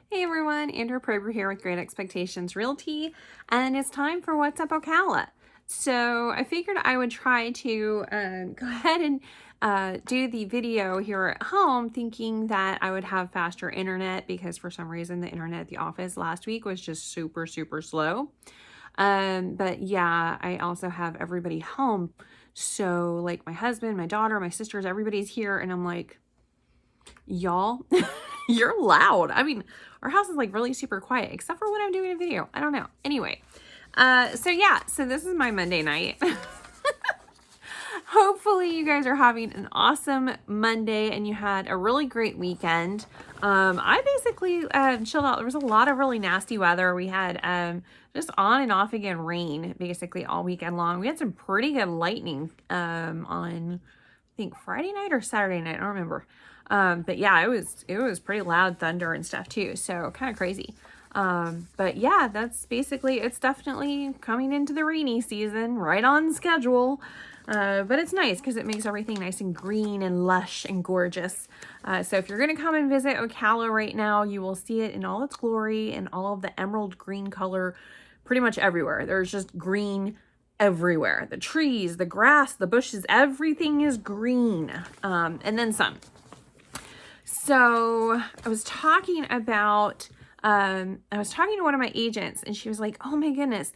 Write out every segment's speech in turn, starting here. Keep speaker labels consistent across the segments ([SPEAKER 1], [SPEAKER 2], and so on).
[SPEAKER 1] Hey everyone, Andrew Prober here with Great Expectations Realty, and it's time for What's Up Ocala. So I figured I would try to go ahead and do the video here at home, thinking that I would have faster internet because for some reason the internet at the office last week was just super slow. But yeah, I also have everybody home. So like my husband, my daughter, my sisters, everybody's here, and I'm like, y'all, you're loud. I mean, our house is like really super quiet, except for when I'm doing a video. I don't know. Anyway, so this is my Monday night. Hopefully you guys are having an awesome Monday and you had a really great weekend. I basically chilled out. There was a lot of really nasty weather. We had just on and off again rain basically all weekend long. We had some pretty good lightning on, I think, Friday night or Saturday night. I don't remember. But yeah, it was pretty loud thunder and stuff too. So kind of crazy. But yeah, that's basically, it's definitely coming into the rainy season, right on schedule. But it's nice because it makes everything nice and green and lush and gorgeous. So if you're going to come and visit Ocala right now, you will see it in all its glory and all of the emerald green color pretty much everywhere. There's just green everywhere. The trees, the grass, the bushes, everything is green. And then some. So I was talking about, I was talking to one of my agents and she was like, oh my goodness,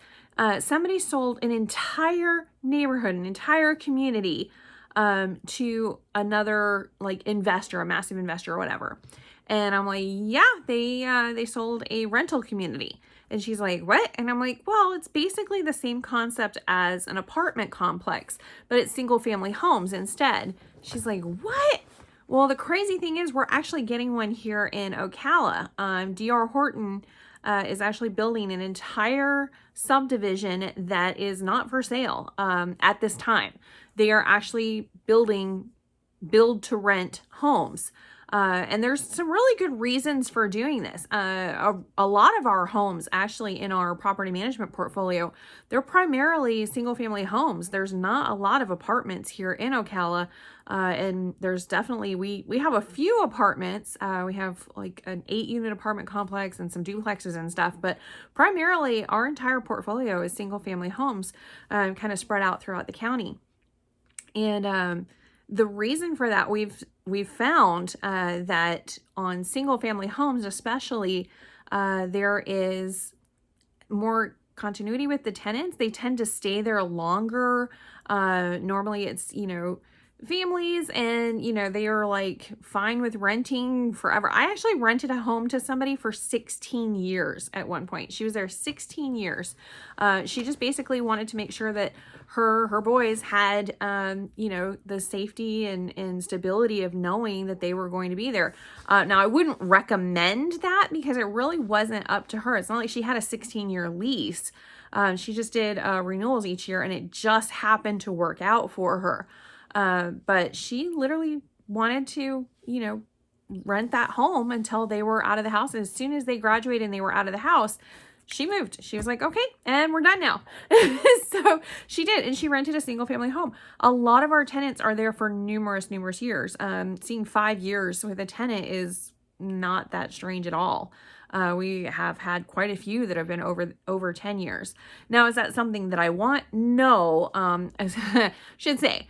[SPEAKER 1] somebody sold an entire neighborhood, an entire community, to another like investor, a massive investor or whatever. And I'm like, yeah, they sold a rental community. And she's like, what? And I'm like, well, it's basically the same concept as an apartment complex, but it's single family homes instead. She's like, what? Well, the crazy thing is we're actually getting one here in Ocala. D.R. Horton is actually building an entire subdivision that is not for sale at this time. They are actually building build to rent homes. And there's some really good reasons for doing this. A lot of our homes actually in our property management portfolio, they're primarily single family homes. There's not a lot of apartments here in Ocala. And there's definitely, we have a few apartments. We have like an 8-unit apartment complex and some duplexes and stuff, but primarily our entire portfolio is single family homes, kind of spread out throughout the county. And, the reason for that, we've found that on single family homes especially, there is more continuity with the tenants. They tend to stay there longer. Normally it's, families and, they are like fine with renting forever. I actually rented a home to somebody for 16 years at one point. She was there 16 years. She just basically wanted to make sure that her boys had, the safety and stability of knowing that they were going to be there. Now I wouldn't recommend that because it really wasn't up to her. It's not like she had a 16-year lease. She just did renewals each year and it just happened to work out for her. But she literally wanted to, rent that home until they were out of the house. And as soon as they graduated and they were out of the house, she moved. She was like, okay, and we're done now. So she did. And she rented a single family home. A lot of our tenants are there for numerous years. Seeing 5 years with a tenant is not that strange at all. We have had quite a few that have been over 10 years. Now, is that something that I want? No. I should say,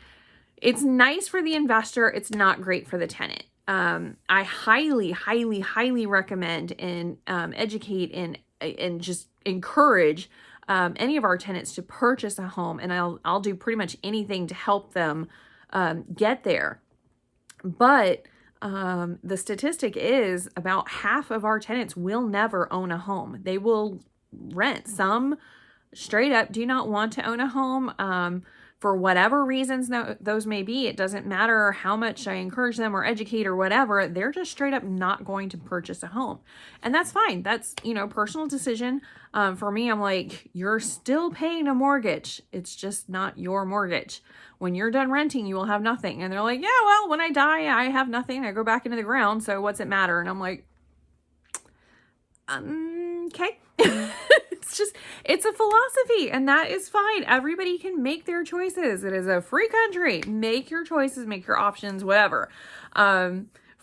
[SPEAKER 1] it's nice for the investor. It's not great for the tenant. I highly recommend and educate and just encourage any of our tenants to purchase a home. And I'll do pretty much anything to help them get there. But the statistic is about half of our tenants will never own a home. They will rent. Some straight up do not want to own a home. For whatever reasons those may be, it doesn't matter how much I encourage them or educate or whatever, they're just straight up not going to purchase a home. And that's fine. That's, personal decision. For me, I'm like, you're still paying a mortgage. It's just not your mortgage. When you're done renting, you will have nothing. And they're like, yeah, well, when I die, I have nothing. I go back into the ground. So what's it matter? And I'm like, okay. It's a philosophy and that is fine. Everybody can make their choices. It is a free country. Make your choices, make your options, whatever.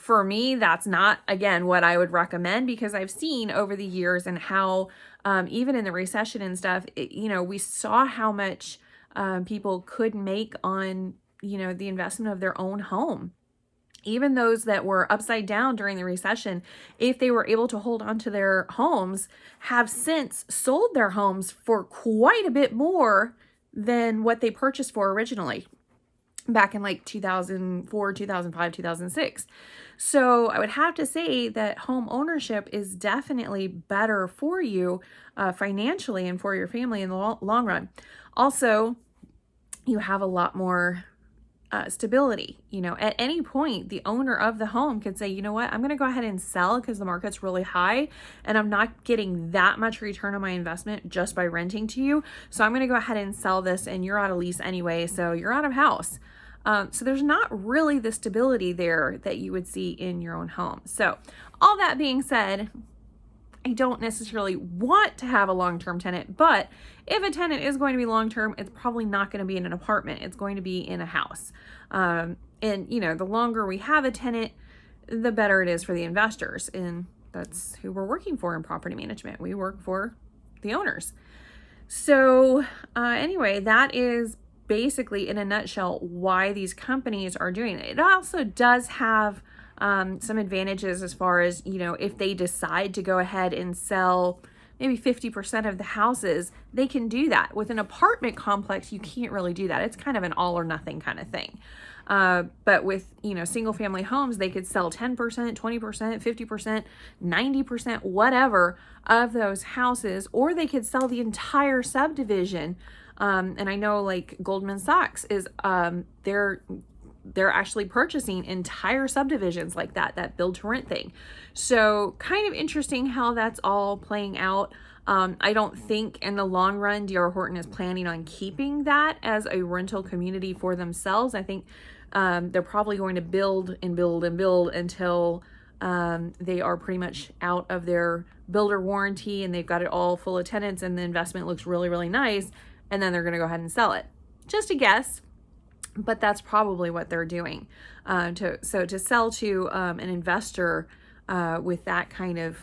[SPEAKER 1] For me, that's not, again, what I would recommend, because I've seen over the years and how even in the recession and stuff, we saw how much people could make on, the investment of their own home. Even those that were upside down during the recession, if they were able to hold on to their homes, have since sold their homes for quite a bit more than what they purchased for originally back in like 2004, 2005, 2006. So I would have to say that home ownership is definitely better for you financially and for your family in the long run. Also, you have a lot more stability. At any point, the owner of the home could say, you know what, I'm going to go ahead and sell because the market's really high and I'm not getting that much return on my investment just by renting to you. So I'm going to go ahead and sell this, and you're out of lease anyway, so you're out of house. So there's not really the stability there that you would see in your own home. So all that being said, I don't necessarily want to have a long-term tenant, but if a tenant is going to be long-term, it's probably not going to be in an apartment. It's going to be in a house. And the longer we have a tenant, the better it is for the investors. And that's who we're working for in property management. We work for the owners. So anyway, that is basically in a nutshell why these companies are doing it. It also does have some advantages as far as, if they decide to go ahead and sell maybe 50% of the houses, they can do that. With an apartment complex, you can't really do that. It's kind of an all or nothing kind of thing. But with, single family homes, they could sell 10%, 20%, 50%, 90%, whatever of those houses, or they could sell the entire subdivision. And I know like Goldman Sachs is, they're actually purchasing entire subdivisions like that build to rent thing. So kind of interesting how that's all playing out. I don't think in the long run, D.R. Horton is planning on keeping that as a rental community for themselves. I think they're probably going to build and build and build until they are pretty much out of their builder warranty and they've got it all full of tenants and the investment looks really, really nice. And then they're going to go ahead and sell it. Just a guess. But that's probably what they're doing. To sell to an investor with that kind of,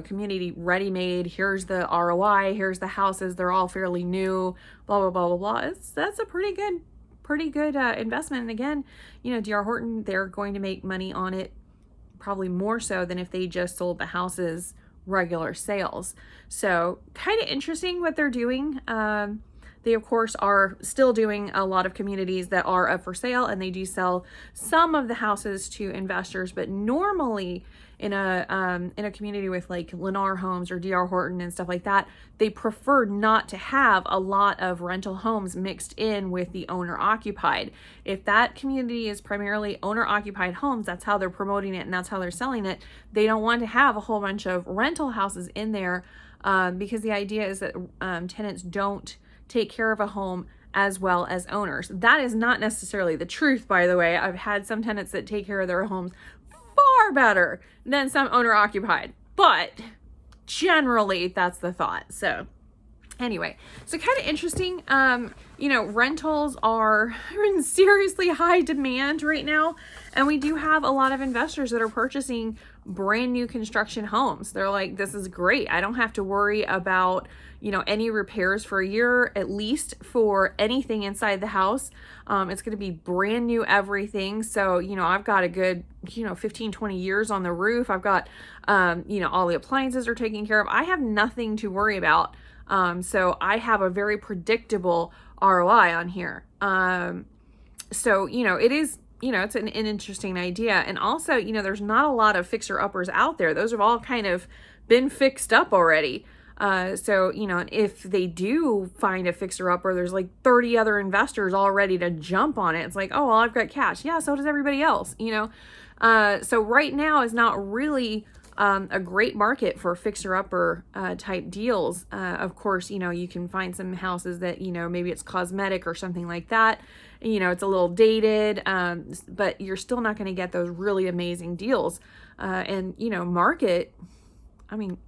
[SPEAKER 1] community ready-made, here's the ROI, here's the houses, they're all fairly new, blah, blah, blah, blah, blah. That's a pretty good investment. And again, D.R. Horton, they're going to make money on it probably more so than if they just sold the houses regular sales. So kind of interesting what they're doing. They, of course, are still doing a lot of communities that are up for sale, and they do sell some of the houses to investors. But normally in a community with like Lennar Homes or D.R. Horton and stuff like that, they prefer not to have a lot of rental homes mixed in with the owner-occupied. If that community is primarily owner-occupied homes, that's how they're promoting it and that's how they're selling it. They don't want to have a whole bunch of rental houses in there because the idea is that tenants don't take care of a home as well as owners. That is not necessarily the truth, by the way. I've had some tenants that take care of their homes far better than some owner-occupied, but generally that's the thought. So anyway, so kind of interesting. Rentals are in seriously high demand right now, and we do have a lot of investors that are purchasing brand new construction homes. They're like, this is great. I don't have to worry about any repairs for a year, at least for anything inside the house. It's going to be brand new everything. So, I've got a good, 15, 20 years on the roof. I've got, all the appliances are taken care of. I have nothing to worry about. So I have a very predictable ROI on here. So, it is, it's an interesting idea. And also, there's not a lot of fixer-uppers out there. Those have all kind of been fixed up already. So, if they do find a fixer-upper, there's like 30 other investors all ready to jump on it. It's like, oh, well, I've got cash. Yeah, so does everybody else, So right now is not really a great market for fixer-upper type deals. Of course, you can find some houses that, maybe it's cosmetic or something like that. It's a little dated, but you're still not going to get those really amazing deals. And, market, I mean,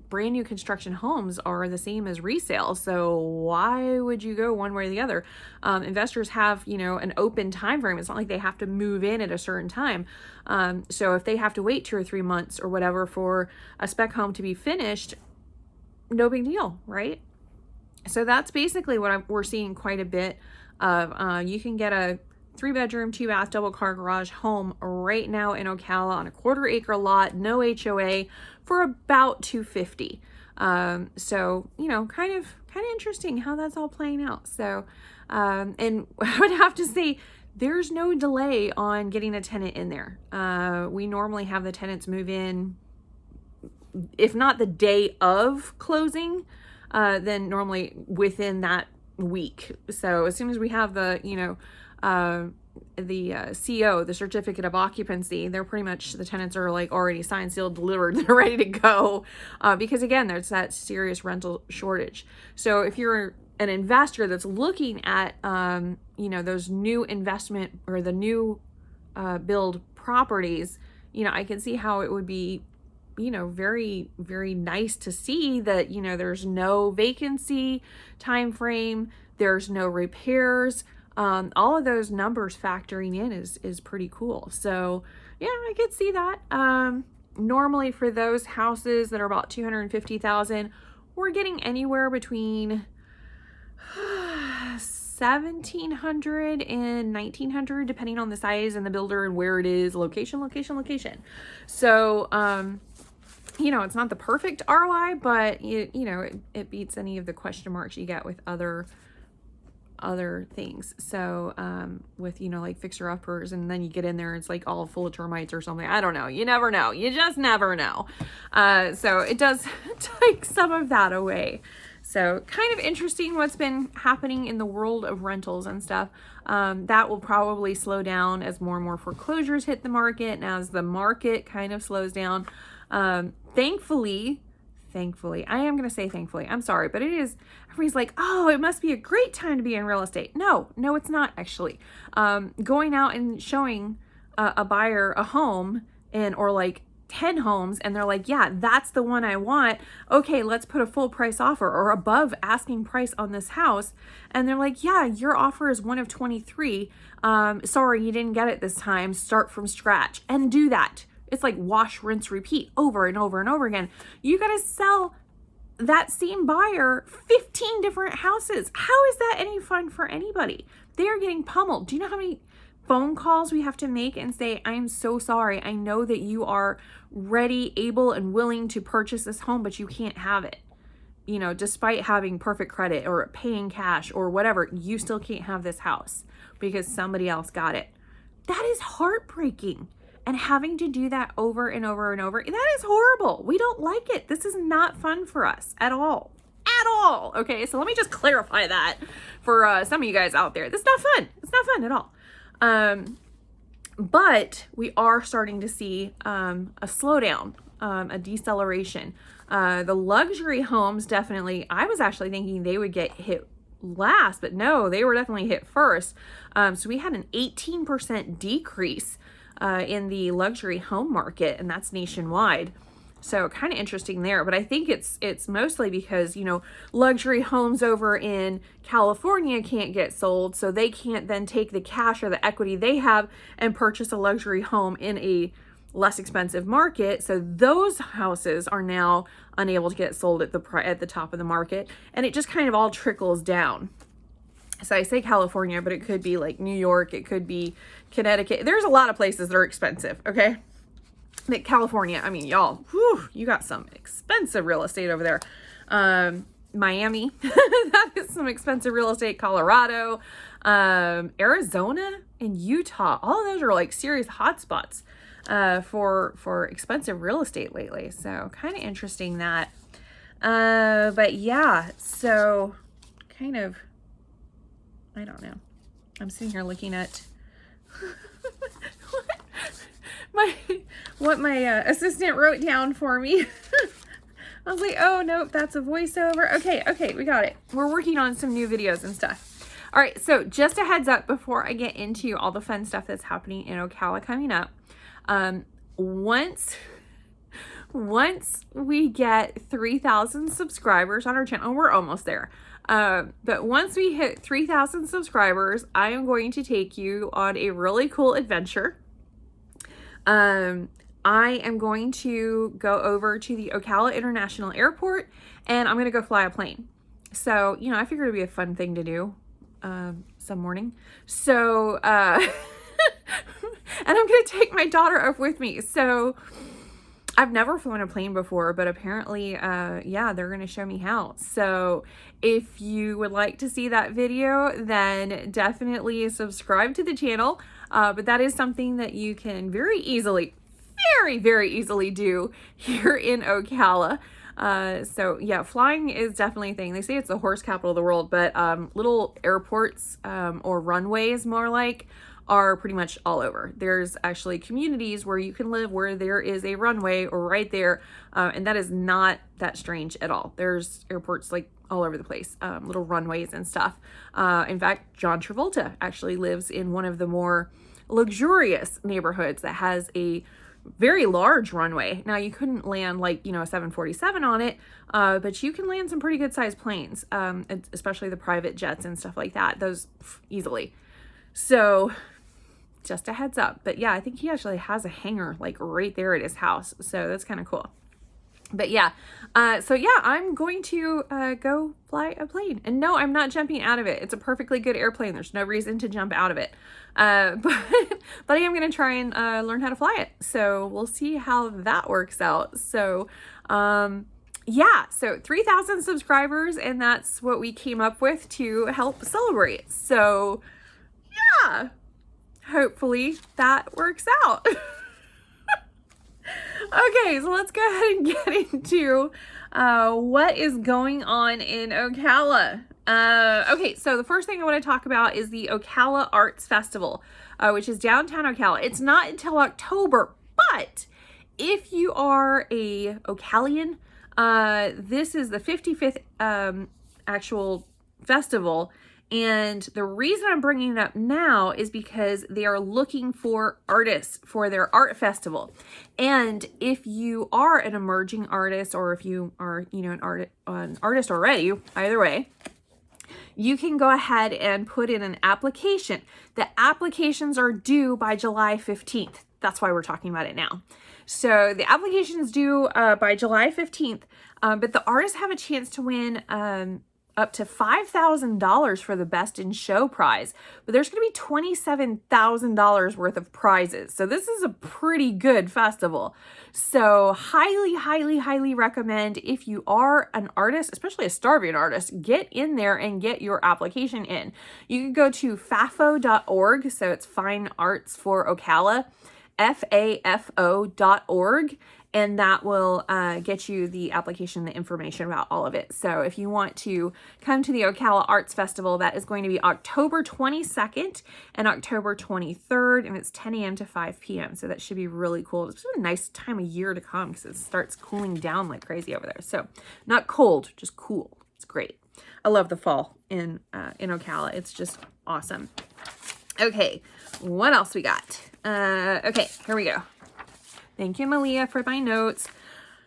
[SPEAKER 1] brand new construction homes are the same as resale. So why would you go one way or the other? Investors have, you know, an open time frame. It's not like they have to move in at a certain time. So if they have to wait 2 or 3 months or whatever for a spec home to be finished, no big deal, right? So that's basically what we're seeing quite a bit of. You can get a 3-bedroom, 2-bath, double car garage home right now in Ocala on a 1/4 acre lot, no HOA, for about $250. So, you know, kind of interesting how that's all playing out. So, and I would have to say there's no delay on getting a tenant in there. We normally have the tenants move in, if not the day of closing, then normally within that week. So as soon as we have the, you know, the CO, the certificate of occupancy, they're pretty much, the tenants are like already signed, sealed, delivered, they're ready to go, because again, there's that serious rental shortage. So if you're an investor that's looking at, you know, those new investment or the new build properties, you know, I can see how it would be, you know, very, very nice to see that, you know, there's no vacancy time frame, there's no repairs. All of those numbers factoring in is pretty cool. So yeah, I could see that. Normally for those houses that are about 250,000, we're getting anywhere between 1,700 and 1,900, depending on the size and the builder and where it is, location. So, you know, it's not the perfect ROI, but you know, it beats any of the question marks you get with other things. So with, you know, like fixer uppers, and then you get in there, it's like all full of termites or something. I don't know. You never know. You just never know. So it does take some of that away. So kind of interesting what's been happening in the world of rentals and stuff. That will probably slow down as more and more foreclosures hit the market, and as the market kind of slows down. Thankfully, I am going to say thankfully, I'm sorry, but it is, everybody's like, oh, it must be a great time to be in real estate. No, it's not actually. Going out and showing a buyer a home or like 10 homes, and they're like, yeah, that's the one I want. Okay, let's put a full price offer or above asking price on this house. And they're like, yeah, your offer is one of 23. Sorry, you didn't get it this time. Start from scratch and do that. It's like wash, rinse, repeat over and over and over again. You got to sell that same buyer 15 different houses. How is that any fun for anybody? They are getting pummeled. Do you know how many phone calls we have to make and say, I'm so sorry. I know that you are ready, able, and willing to purchase this home, but you can't have it. You know, despite having perfect credit or paying cash or whatever, you still can't have this house because somebody else got it. That is heartbreaking. And having to do that over and over and over, that is horrible. We don't like it. This is not fun for us at all. At all. Okay, so let me just clarify that for some of you guys out there. This is not fun. It's not fun at all. But we are starting to see a slowdown, a deceleration. The luxury homes definitely, I was actually thinking they would get hit last, but no, they were definitely hit first. So we had an 18% decrease in the luxury home market, and that's nationwide. So kind of interesting there, but I think it's mostly because, you know, luxury homes over in California can't get sold, so they can't then take the cash or the equity they have and purchase a luxury home in a less expensive market. So those houses are now unable to get sold at the top of the market, and it just kind of all trickles down. So I say California, but it could be like New York, it could be Connecticut. There's a lot of places that are expensive, okay? Like California, I mean, y'all, you got some expensive real estate over there. Miami, that is some expensive real estate. Colorado, Arizona, and Utah. All of those are like serious hotspots for expensive real estate lately. So kind of interesting that. But yeah, so kind of, I don't know. I'm sitting here looking at what my assistant wrote down for me. I was like, oh, nope, that's a voiceover. Okay, we got it. We're working on some new videos and stuff. All right, so just a heads up before I get into all the fun stuff that's happening in Ocala coming up. Once once we get 3,000 subscribers on our channel, we're almost there. But once we hit 3,000 subscribers, I am going to take you on a really cool adventure. I am going to go over to the Ocala International Airport, and I'm going to go fly a plane. So, you know, I figured it'd be a fun thing to do some morning. So, and I'm going to take my daughter up with me. So, I've never flown a plane before, but apparently, yeah, they're going to show me how. So if you would like to see that video, then definitely subscribe to the channel. But that is something that you can very easily, very easily do here in Ocala. So yeah, flying is definitely a thing. They say it's the horse capital of the world, but little airports or runways more like are pretty much all over. There's actually communities where you can live where there is a runway or right there, and that is not that strange at all. There's airports like all over the place, little runways and stuff. In fact, John Travolta actually lives in one of the more luxurious neighborhoods that has a very large runway. Now you couldn't land like, you know, a 747 on it, but you can land some pretty good sized planes, especially the private jets and stuff like that, those easily. So just a heads up. But yeah, I think he actually has a hangar like right there at his house. So that's kind of cool. But yeah, so yeah, I'm going to go fly a plane. And no, I'm not jumping out of it. It's a perfectly good airplane. There's no reason to jump out of it. But I am going to try and learn how to fly it. So we'll see how that works out. So yeah, so 3,000 subscribers, and that's what we came up with to help celebrate. So yeah, hopefully that works out. Okay, so let's go ahead and get into what is going on in Ocala. Okay, so the first thing I want to talk about is the Ocala Arts Festival, which is downtown Ocala. It's not until October, but if you are a Ocalian, this is the 55th actual festival. And the reason I'm bringing it up now is because they are looking for artists for their art festival. And if you are an emerging artist, or if you are, you know, an artist already, either way, you can go ahead and put in an application. The applications are due by July 15th. That's why we're talking about it now. So the application is due by July 15th, but the artists have a chance to win up to $5,000 for the Best in Show prize, but there's going to be $27,000 worth of prizes. So this is a pretty good festival. So highly recommend, if you are an artist, especially a starving artist, get in there and get your application in. You can go to fafo.org. So it's Fine Arts for Ocala, FAFO.org. And that will get you the application, the information about all of it. So if you want to come to the Ocala Arts Festival, that is going to be October 22nd and October 23rd, and it's 10 a.m. to 5 p.m. So that should be really cool. It's a nice time of year to come because it starts cooling down like crazy over there. So not cold, just cool. It's great. I love the fall in Ocala. It's just awesome. Okay, what else we got? Okay, here we go. Thank you, Malia, for my notes.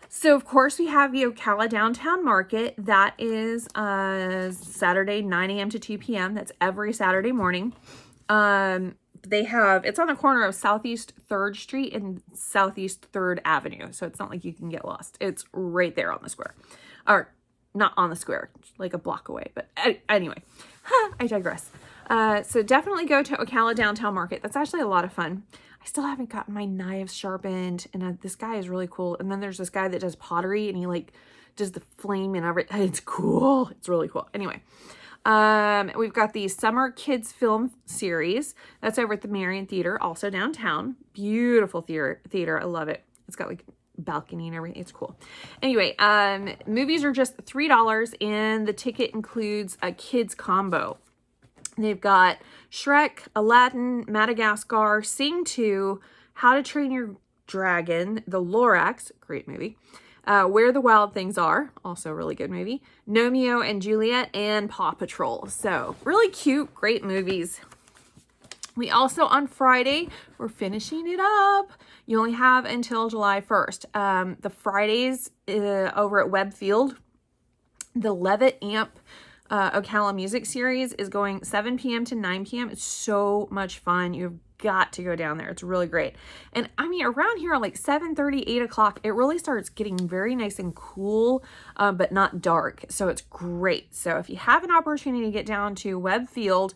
[SPEAKER 1] So, of course, we have the Ocala Downtown Market. That is Saturday, 9 a.m. to 2 p.m. That's every Saturday morning. It's on the corner of Southeast 3rd Street and Southeast 3rd Avenue. So it's not like you can get lost. It's right there on the square. Or not on the square, like a block away. But anyway, I digress. So definitely go to Ocala Downtown Market. That's actually a lot of fun. I still haven't gotten my knives sharpened, and this guy is really cool. And then there's this guy that does pottery, and he like does the flame and everything. It's cool. It's really cool. Anyway, we've got the Summer Kids Film Series. That's over at the Marion Theater, also downtown. Beautiful theater. I love it. It's got like balcony and everything. It's cool. Anyway, movies are just $3, and the ticket includes a kids combo. They've got Shrek, Aladdin, Madagascar, Sing 2, How to Train Your Dragon, The Lorax, great movie, Where the Wild Things Are, also a really good movie, Romeo and Juliet, and Paw Patrol. So really cute, great movies. We also, on Friday, we're finishing it up. You only have until July 1st. The Fridays over at Webfield, the Levitt Amp Ocala music series is going 7 p.m. to 9 p.m. It's so much fun. You've got to go down there. It's really great. And I mean, around here, like 7:30, 8 o'clock, it really starts getting very nice and cool, but not dark. So it's great. So if you have an opportunity to get down to Webfield,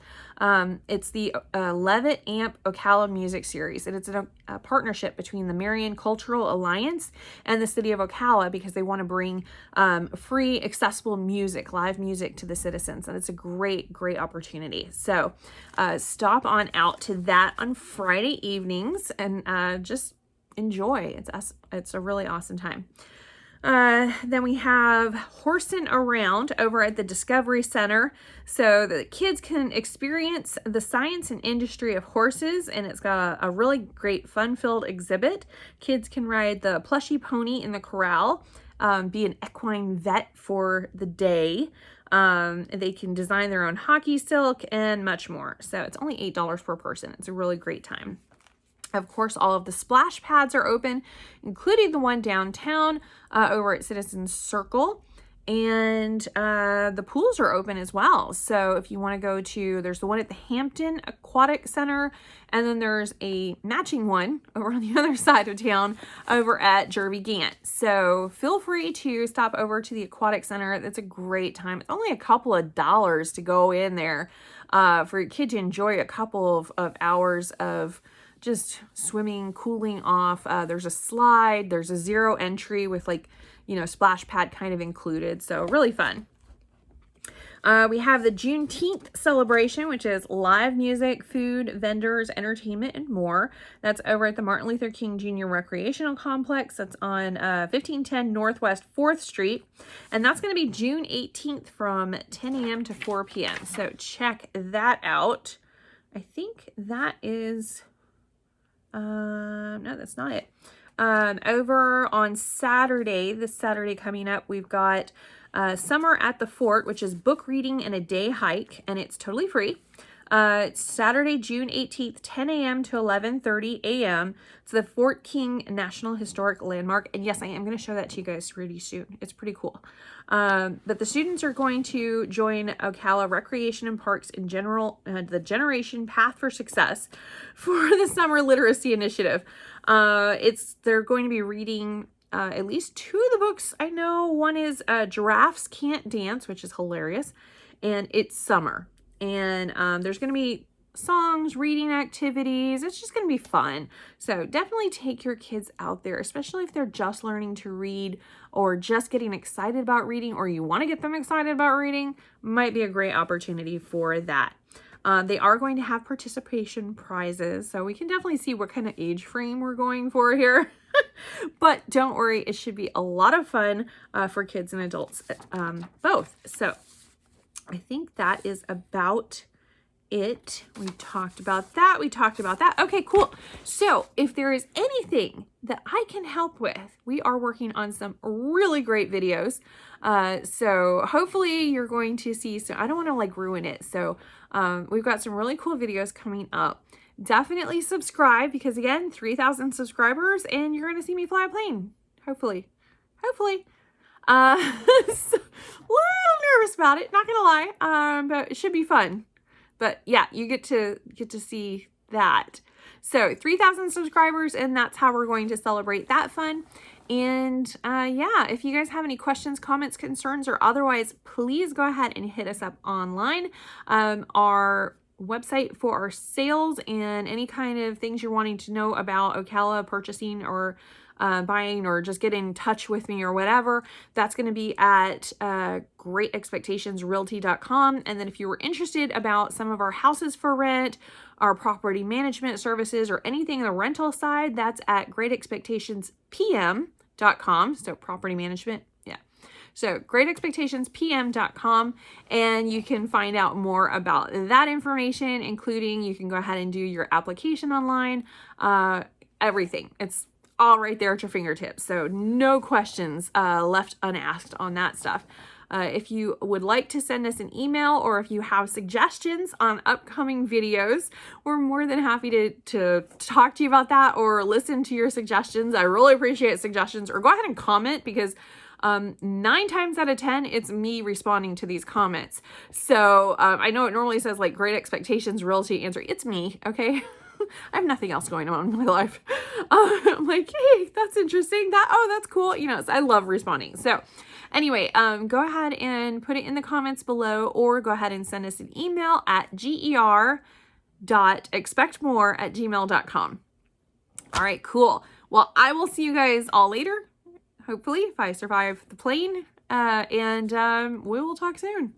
[SPEAKER 1] it's the Levitt Amp Ocala music series, and it's a partnership between the Marion Cultural Alliance and the city of Ocala, because they want to bring free, accessible music, live music to the citizens, and it's a great opportunity. So stop on out to that on Friday evenings and just enjoy. It's a really awesome time. Then we have Horsing Around over at the Discovery Center, so the kids can experience the science and industry of horses, and it's got a really great fun-filled exhibit. Kids can ride the plushy pony in the corral, be an equine vet for the day. They can design their own hockey silk and much more. So it's only $8 per person. It's a really great time. Of course, all of the splash pads are open, including the one downtown over at Citizens Circle. And the pools are open as well. So if you want to go to, there's the one at the Hampton Aquatic Center, and then there's a matching one over on the other side of town over at GER.Gant. So feel free to stop over to the Aquatic Center. It's a great time. It's only a couple of dollars to go in there for your kid to enjoy a couple of hours of just swimming, cooling off. There's a slide, there's a zero entry with splash pad kind of included. So really fun. We have the Juneteenth Celebration, which is live music, food, vendors, entertainment, and more. That's over at the Martin Luther King Jr. Recreational Complex. That's on 1510 Northwest 4th Street. And that's going to be June 18th from 10 a.m. to 4 p.m. So check that out. I think that is... no, that's not it. Over on Saturday, this Saturday coming up, we've got Summer at the Fort, which is book reading and a day hike, and it's totally free. It's Saturday, June 18th, 10 a.m. to 11:30 a.m. It's the Fort King National Historic Landmark. And yes, I am going to show that to you guys pretty soon. It's pretty cool. But the students are going to join Ocala Recreation and Parks in general, the Generation Path for Success for the Summer Literacy Initiative. They're going to be reading at least 2 of the books. I know one is Giraffes Can't Dance, which is hilarious, and it's summer. And there's going to be songs, reading activities. It's just going to be fun. So definitely take your kids out there, especially if they're just learning to read or just getting excited about reading, or you want to get them excited about reading. Might be a great opportunity for that. They are going to have participation prizes, so we can definitely see what kind of age frame we're going for here. But don't worry, it should be a lot of fun for kids and adults, both. So I think that is about it. We talked about that. Okay, cool. So if there is anything that I can help with, we are working on some really great videos. So hopefully you're going to see, so I don't want to ruin it. So we've got some really cool videos coming up. Definitely subscribe, because again, 3,000 subscribers and you're going to see me fly a plane. Hopefully. So, a little nervous about it, not gonna lie, but it should be fun. But yeah, you get to see that. So 3,000 subscribers, and that's how we're going to celebrate that fun. And yeah, if you guys have any questions, comments, concerns, or otherwise, please go ahead and hit us up online. Our website for our sales and any kind of things you're wanting to know about Ocala purchasing or buying, or just get in touch with me or whatever, that's going to be at GER.ExpectationsRealty.com. And then if you were interested about some of our houses for rent, our property management services, or anything on the rental side, that's at GreatExpectationsPM.com. So property management, yeah. So GreatExpectationsPM.com, and you can find out more about that information, including you can go ahead and do your application online, everything. It's all right there at your fingertips. So no questions left unasked on that stuff. If you would like to send us an email, or if you have suggestions on upcoming videos, we're more than happy to talk to you about that or listen to your suggestions. I really appreciate suggestions, or go ahead and comment, because 9 times out of 10, it's me responding to these comments. So I know it normally says like Great Expectations Realty Answer. It's me, okay? I have nothing else going on in my life. I'm like, hey, that's interesting. That's cool. You know, I love responding. So anyway, go ahead and put it in the comments below, or go ahead and send us an email at GER.ExpectMore@gmail.com. All right, cool. Well, I will see you guys all later. Hopefully, if I survive the plane, and we will talk soon.